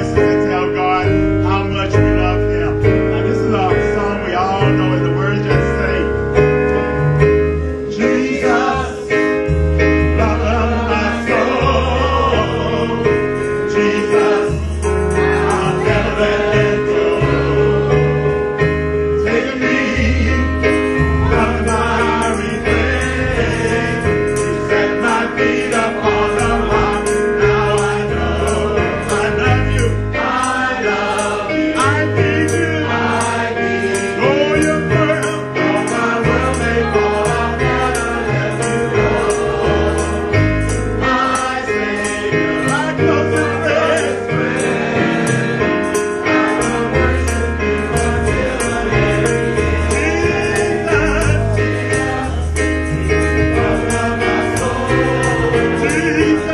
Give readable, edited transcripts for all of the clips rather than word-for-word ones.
voices and tell God how much we love him. Now, this is a song we all know, and the words just say, Jesus, love of my soul. Jesus, I'll never let it go. Take me from my regret. You set my feet up on the rock. Now I know I love you. I love you. I need you. I need you. Oh, your world. Oh, my world may fall. I'm gonna let you go. My Savior, my closest friend. I will worship you until the end. Jesus, love of my soul. Jesus,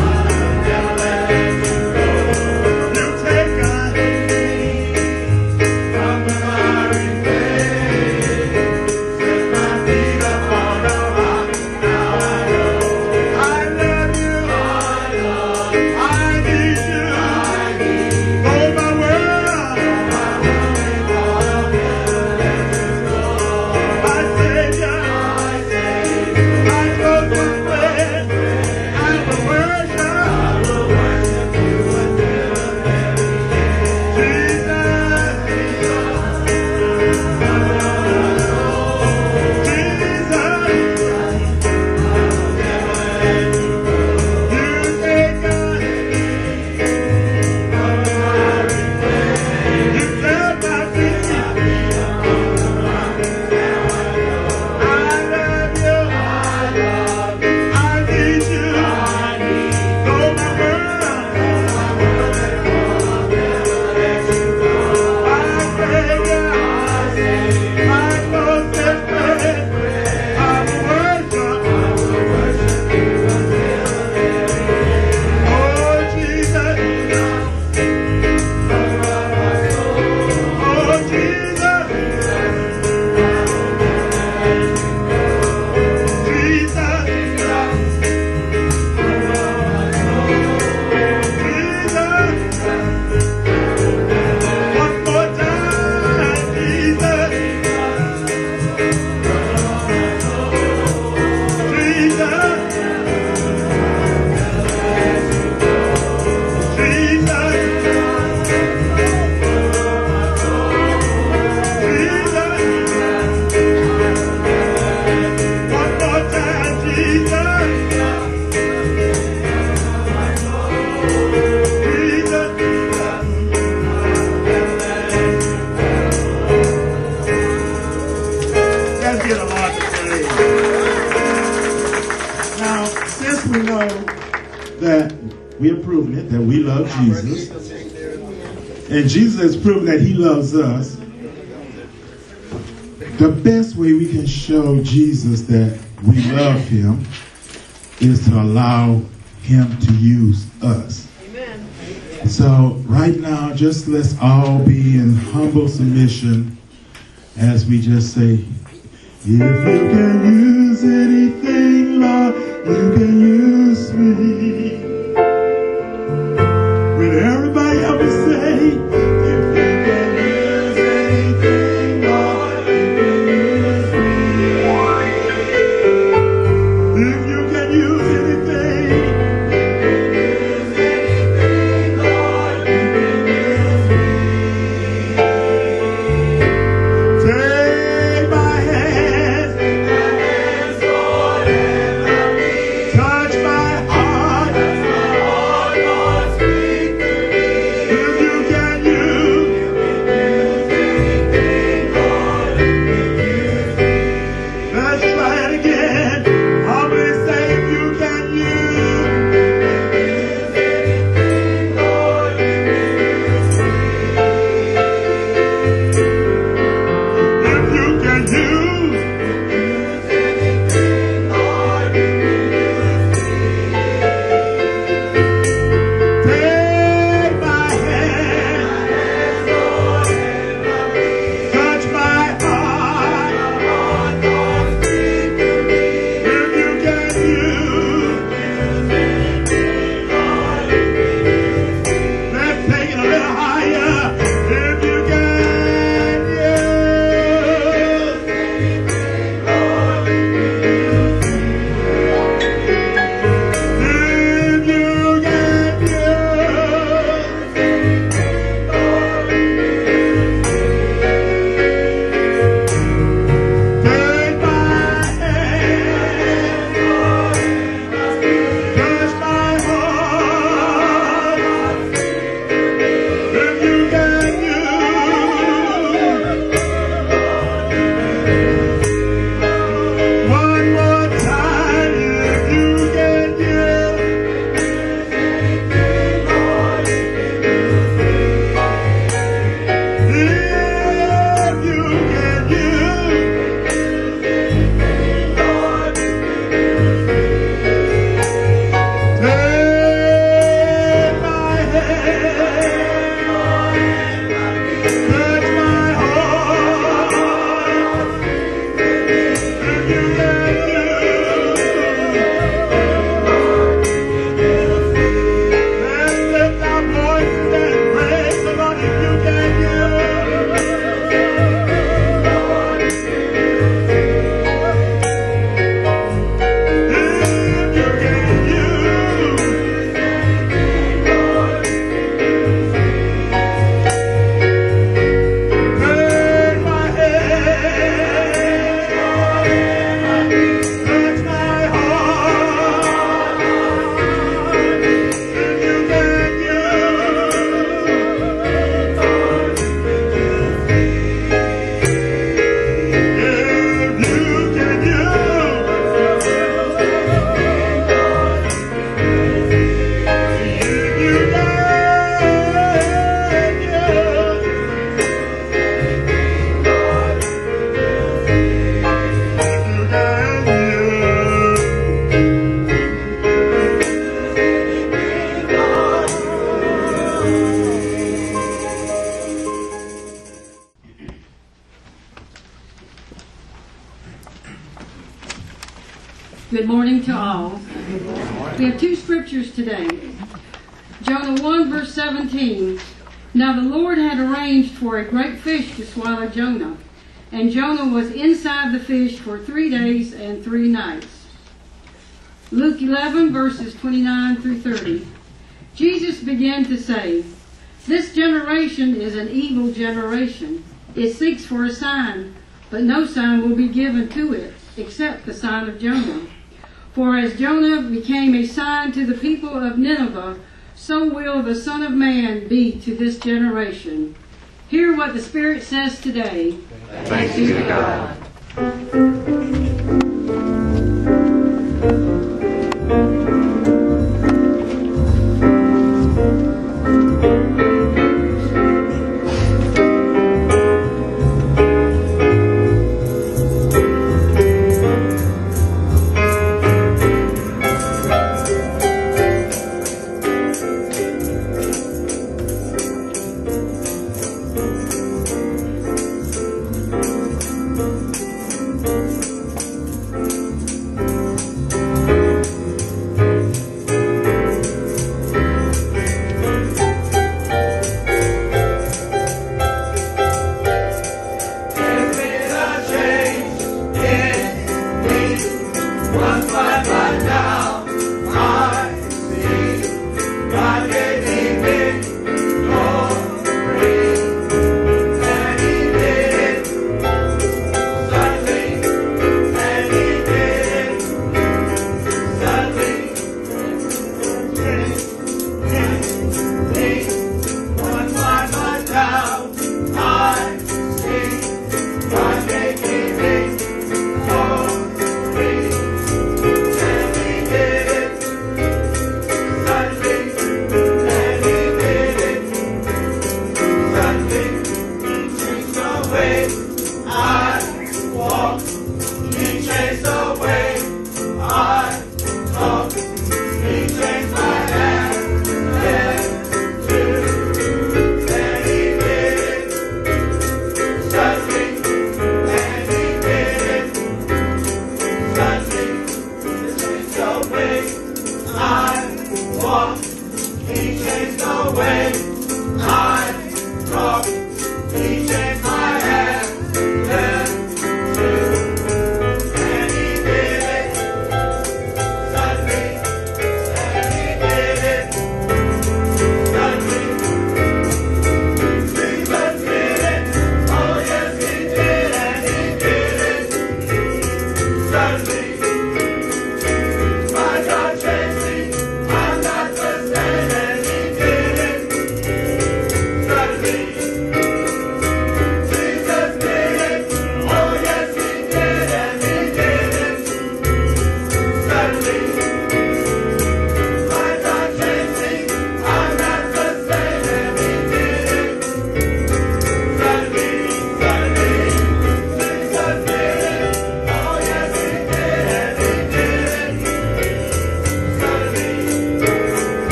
I'll never let you go. You take us from the miry clay. Set my feet upon the rock. Now I know I love you. I love you. I need you. I need you. Oh, my world. My world may fall. I'll never let you go. My Savior. My Savior. My closest friend. I will worship. I will worship you until the very end. Jesus, love of my soul. Jesus, I'll never let you go. You take us from the miry clay. You set my feet upon the rock. Now I know I love you. I love you. I need you. I need you. Oh, my world. Oh, my world may fall. I'll never let you go. My Savior. My Savior. My closest friend. I will worship. I will worship you until the very end. Oh, Jesus. Love of my soul. Oh, Jesus. I'll never let you go. Jesus. Love of my soul. Jesus. One more time, Jesus. Let's get a lot to praise. Now, since we know that we have proven it, that we love Jesus, and Jesus has proven that he loves us, the best way we can show Jesus that we love him is to allow him to use us. So right now, just let's all be in humble submission as we just say, if you can use anything, Lord, you can use me. Will everybody ever say, if you can use anything, Lord, you can use me. If you can use anything, Lord, you can use me. Take my hands, Lord, and love me. Touch my morning to all. We have two scriptures today. Jonah 1 verse 17. Now the Lord had arranged for a great fish to swallow Jonah, and Jonah was inside the fish for 3 days and 3 nights. Luke 11 verses 29 through 30. Jesus began to say, "This generation is an evil generation. It seeks for a sign, but no sign will be given to it, except the sign of Jonah. For as Jonah became a sign to the people of Nineveh, so will the Son of Man be to this generation." Hear what the Spirit says today. Thanks be to God.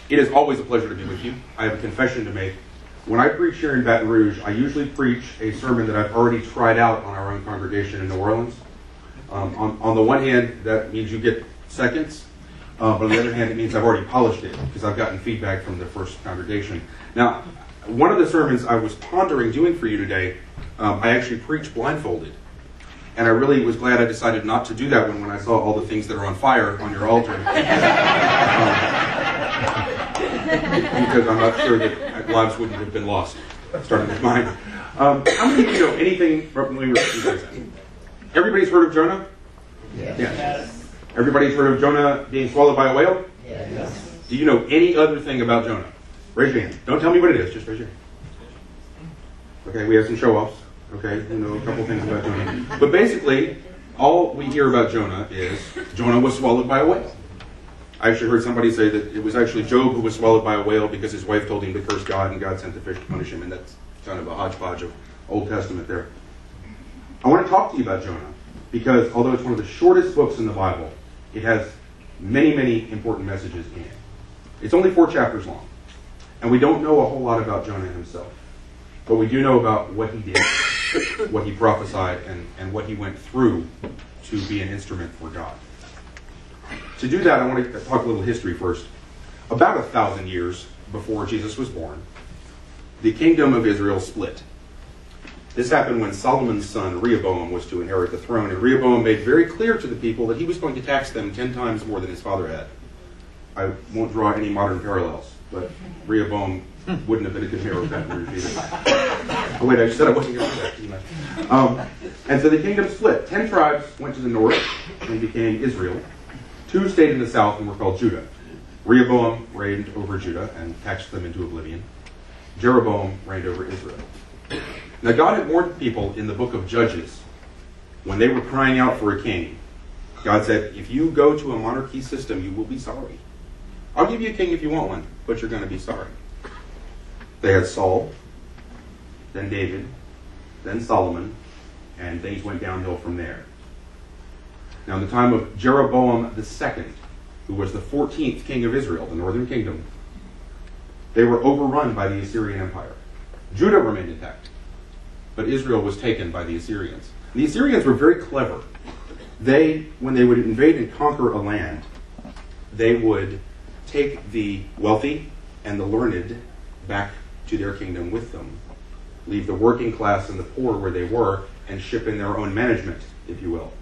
It is always a pleasure to be with you. I have a confession to make. When I preach here in Baton Rouge, I usually preach a sermon that I've already tried out on our own congregation in New Orleans. On the one hand, that means you get seconds, but on the other hand, it means I've already polished it because I've gotten feedback from the first congregation. Now, one of the sermons I was pondering doing for you today, I actually preached blindfolded. And I really was glad I decided not to do that one when I saw all the things that are on fire on your altar. Because I'm not sure that lives wouldn't have been lost, starting with mine. How many of you know anything from Everybody's heard of Jonah? Yes. Everybody's heard of Jonah being swallowed by a whale? Yes. Do you know any other thing about Jonah? Raise your hand. Don't tell me what it is, just raise your hand. Okay, we have some show-offs. Okay, you know a couple things about Jonah. But basically, all we hear about Jonah is Jonah was swallowed by a whale. I actually heard somebody say that it was actually Job who was swallowed by a whale because his wife told him to curse God and God sent the fish to punish him, and that's kind of a hodgepodge of Old Testament there. I want to talk to you about Jonah because although it's one of the shortest books in the Bible, it has many, many important messages in it. It's only 4 chapters long, and we don't know a whole lot about Jonah himself, but we do know about what he did, what he prophesied, and what he went through to be an instrument for God. To do that, I want to talk a little history first. About 1,000 years before Jesus was born, the kingdom of Israel split. This happened when Solomon's son, Rehoboam, was to inherit the throne, and Rehoboam made very clear to the people that he was going to tax them 10 times more than his father had. I won't draw any modern parallels, but Rehoboam wouldn't have been a good hero of that either. Oh wait, I just said I wasn't going to do that, didn't I? And so the kingdom split. 10 tribes went to the north and became Israel. 2 stayed in the south and were called Judah. Rehoboam reigned over Judah and taxed them into oblivion. Jeroboam reigned over Israel. Now God had warned people in the book of Judges when they were crying out for a king. God said, if you go to a monarchy system, you will be sorry. I'll give you a king if you want one, but you're going to be sorry. They had Saul, then David, then Solomon, and things went downhill from there. Now in the time of Jeroboam II, who was the 14th king of Israel, the northern kingdom, they were overrun by the Assyrian Empire. Judah remained intact, but Israel was taken by the Assyrians. And the Assyrians were very clever. When they would invade and conquer a land, they would take the wealthy and the learned back to their kingdom with them, leave the working class and the poor where they were, and ship in their own management, if you will.